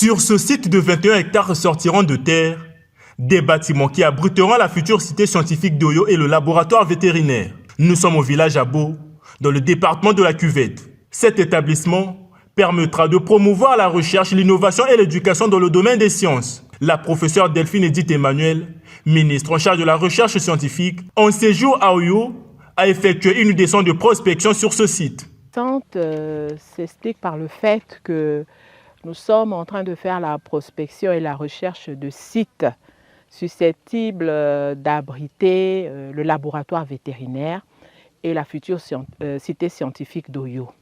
Sur ce site de 21 hectares sortiront de terre des bâtiments qui abriteront la future cité scientifique d'Oyo et le laboratoire vétérinaire. Nous sommes au village Abo, dans le département de la Cuvette. Cet établissement permettra de promouvoir la recherche, l'innovation et l'éducation dans le domaine des sciences. La professeure Delphine Edith Emmanuel, ministre en charge de la recherche scientifique, en séjour à Oyo, a effectué une descente de prospection sur ce site. S'explique par le fait que nous sommes en train de faire la prospection et la recherche de sites susceptibles d'abriter le laboratoire vétérinaire et la future cité scientifique d'Oyo.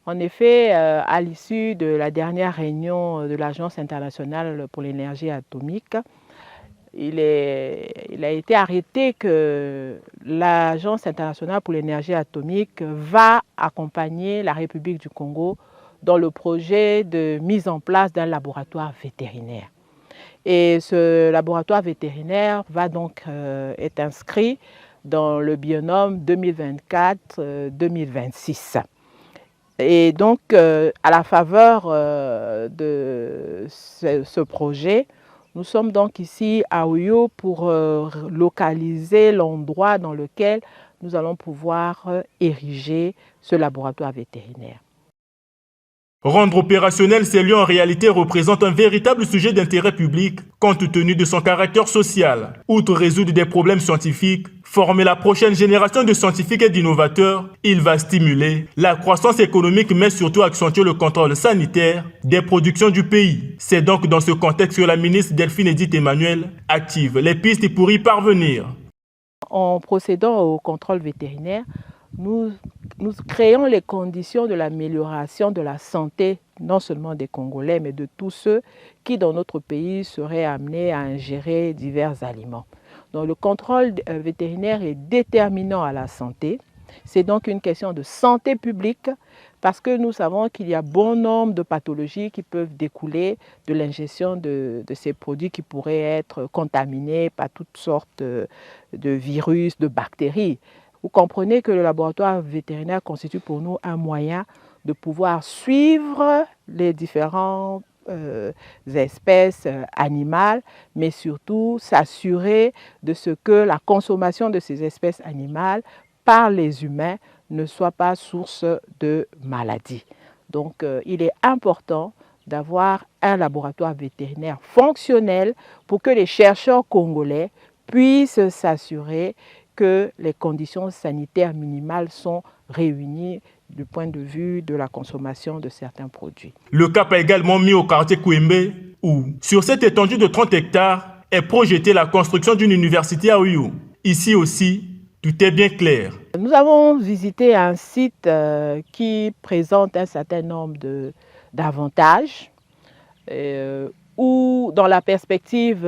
En effet, à l'issue de la dernière réunion de l'Agence internationale pour l'énergie atomique, il a été arrêté que l'Agence internationale pour l'énergie atomique va accompagner la République du Congo dans le projet de mise en place d'un laboratoire vétérinaire. Et ce laboratoire vétérinaire va donc être inscrit dans le binôme 2024-2026. Et donc, à la faveur de ce projet, nous sommes donc ici à Oyo pour localiser l'endroit dans lequel nous allons pouvoir ériger ce laboratoire vétérinaire. Rendre opérationnel ces lieux en réalité représente un véritable sujet d'intérêt public compte tenu de son caractère social. Outre résoudre des problèmes scientifiques, former la prochaine génération de scientifiques et d'innovateurs, il va stimuler la croissance économique mais surtout accentuer le contrôle sanitaire des productions du pays. C'est donc dans ce contexte que la ministre Delphine Edith Emmanuel active les pistes pour y parvenir. En procédant au contrôle vétérinaire, nous créons les conditions de l'amélioration de la santé, non seulement des Congolais, mais de tous ceux qui, dans notre pays, seraient amenés à ingérer divers aliments. Donc, le contrôle vétérinaire est déterminant à la santé. C'est donc une question de santé publique, parce que nous savons qu'il y a bon nombre de pathologies qui peuvent découler de l'ingestion de ces produits qui pourraient être contaminés par toutes sortes de virus, de bactéries. Vous comprenez que le laboratoire vétérinaire constitue pour nous un moyen de pouvoir suivre les différentes espèces animales, mais surtout s'assurer de ce que la consommation de ces espèces animales par les humains ne soit pas source de maladies. Donc il est important d'avoir un laboratoire vétérinaire fonctionnel pour que les chercheurs congolais puissent s'assurer que les conditions sanitaires minimales sont réunies du point de vue de la consommation de certains produits. Le cap a également mis au quartier Kouembe où, sur cette étendue de 30 hectares, est projetée la construction d'une université à Oyo. Ici aussi, tout est bien clair. Nous avons visité un site qui présente un certain nombre d'avantages, où dans la perspective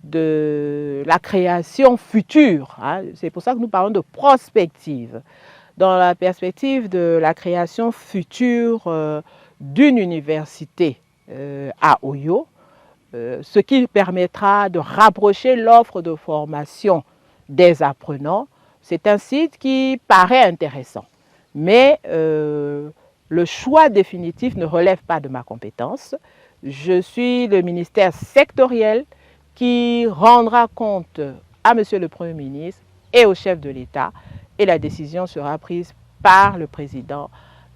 de la création future, c'est pour ça que nous parlons de prospective, dans la perspective de la création future d'une université à Oyo, ce qui permettra de rapprocher l'offre de formation des apprenants. C'est un site qui paraît intéressant, mais le choix définitif ne relève pas de ma compétence. Je suis le ministère sectoriel qui rendra compte à Monsieur le Premier ministre et au chef de l'État, et la décision sera prise par le président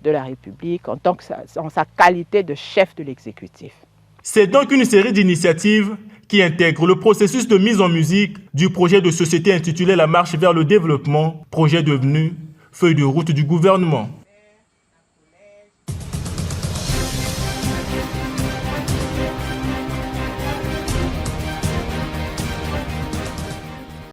de la République en sa qualité de chef de l'exécutif. C'est donc une série d'initiatives qui intègrent le processus de mise en musique du projet de société intitulé La marche vers le développement, projet devenu feuille de route du gouvernement.